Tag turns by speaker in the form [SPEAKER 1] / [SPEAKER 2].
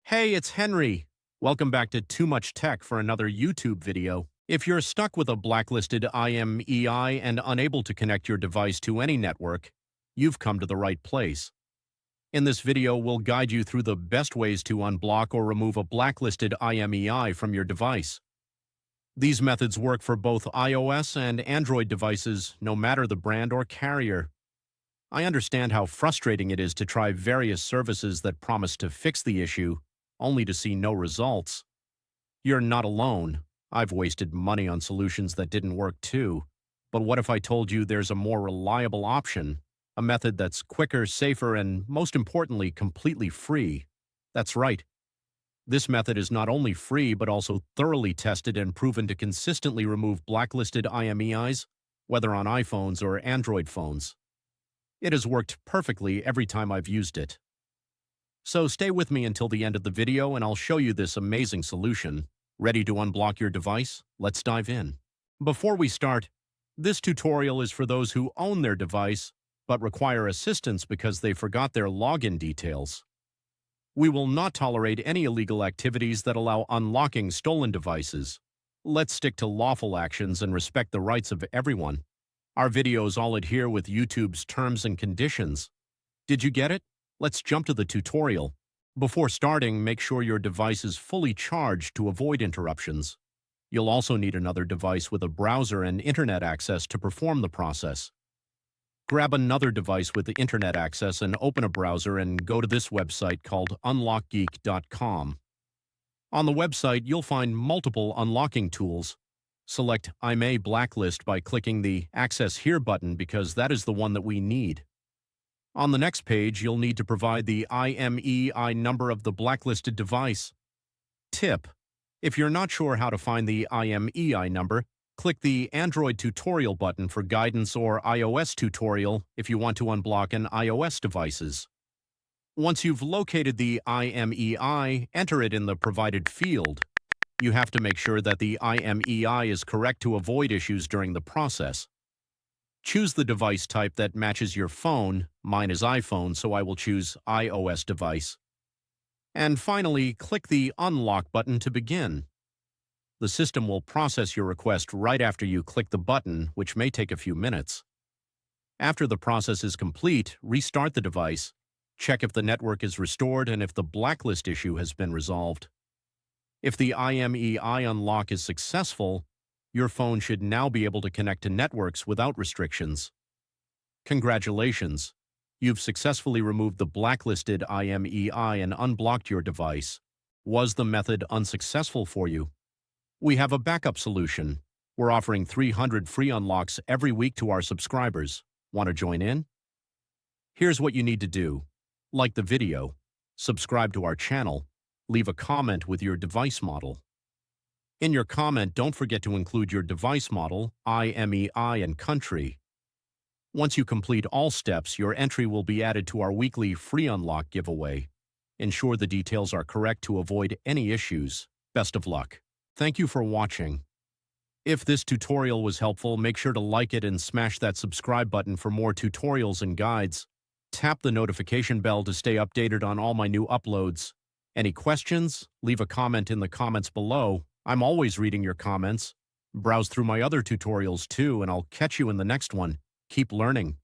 [SPEAKER 1] Hey, it's Henry. Welcome back to Too Much Tech for another YouTube video. If you're stuck with a blacklisted IMEI and unable to connect your device to any network, you've come to the right place. In this video, we'll guide you through the best ways to unblock or remove a blacklisted IMEI from your device. These methods work for both iOS and Android devices, no matter the brand or carrier. I understand how frustrating it is to try various services that promise to fix the issue, only to see no results. You're not alone. I've wasted money on solutions that didn't work too. But what if I told you there's a more reliable option? A method that's quicker, safer, and most importantly, completely free. That's right. This method is not only free, but also thoroughly tested and proven to consistently remove blacklisted IMEIs, whether on iPhones or Android phones. It has worked perfectly every time I've used it. So stay with me until the end of the video and I'll show you this amazing solution. Ready to unblock your device? Let's dive in. Before we start, this tutorial is for those who own their device but require assistance because they forgot their login details. We will not tolerate any illegal activities that allow unlocking stolen devices. Let's stick to lawful actions and respect the rights of everyone. Our videos all adhere with YouTube's terms and conditions. Did you get it? Let's jump to the tutorial. Before starting, make sure your device is fully charged to avoid interruptions. You'll also need another device with a browser and internet access to perform the process. Grab another device with the internet access and open a browser and go to this website called unlockgeek.com. On the website, you'll find multiple unlocking tools. Select IMEI Blacklist by clicking the Access Here button because that is the one that we need. On the next page, you'll need to provide the IMEI number of the blacklisted device. Tip: if you're not sure how to find the IMEI number, click the Android tutorial button for guidance or iOS tutorial if you want to unblock an iOS devices. Once you've located the IMEI, enter it in the provided field. You have to make sure that the IMEI is correct to avoid issues during the process. Choose the device type that matches your phone. Mine is iPhone, so I will choose iOS device. And finally, click the Unlock button to begin. The system will process your request right after you click the button, which may take a few minutes. After the process is complete, restart the device, check if the network is restored and if the blacklist issue has been resolved. If the IMEI unlock is successful, your phone should now be able to connect to networks without restrictions. Congratulations! You've successfully removed the blacklisted IMEI and unblocked your device. Was the method unsuccessful for you? We have a backup solution. We're offering 300 free unlocks every week to our subscribers. Want to join in? Here's what you need to do. Like the video, subscribe to our channel, leave a comment with your device model. In your comment, don't forget to include your device model, IMEI, and country. Once you complete all steps, your entry will be added to our weekly free unlock giveaway. Ensure the details are correct to avoid any issues. Best of luck. Thank you for watching. If this tutorial was helpful, make sure to like it and smash that subscribe button for more tutorials and guides. Tap the notification bell to stay updated on all my new uploads. Any questions? Leave a comment in the comments below. I'm always reading your comments. Browse through my other tutorials too, and I'll catch you in the next one. Keep learning.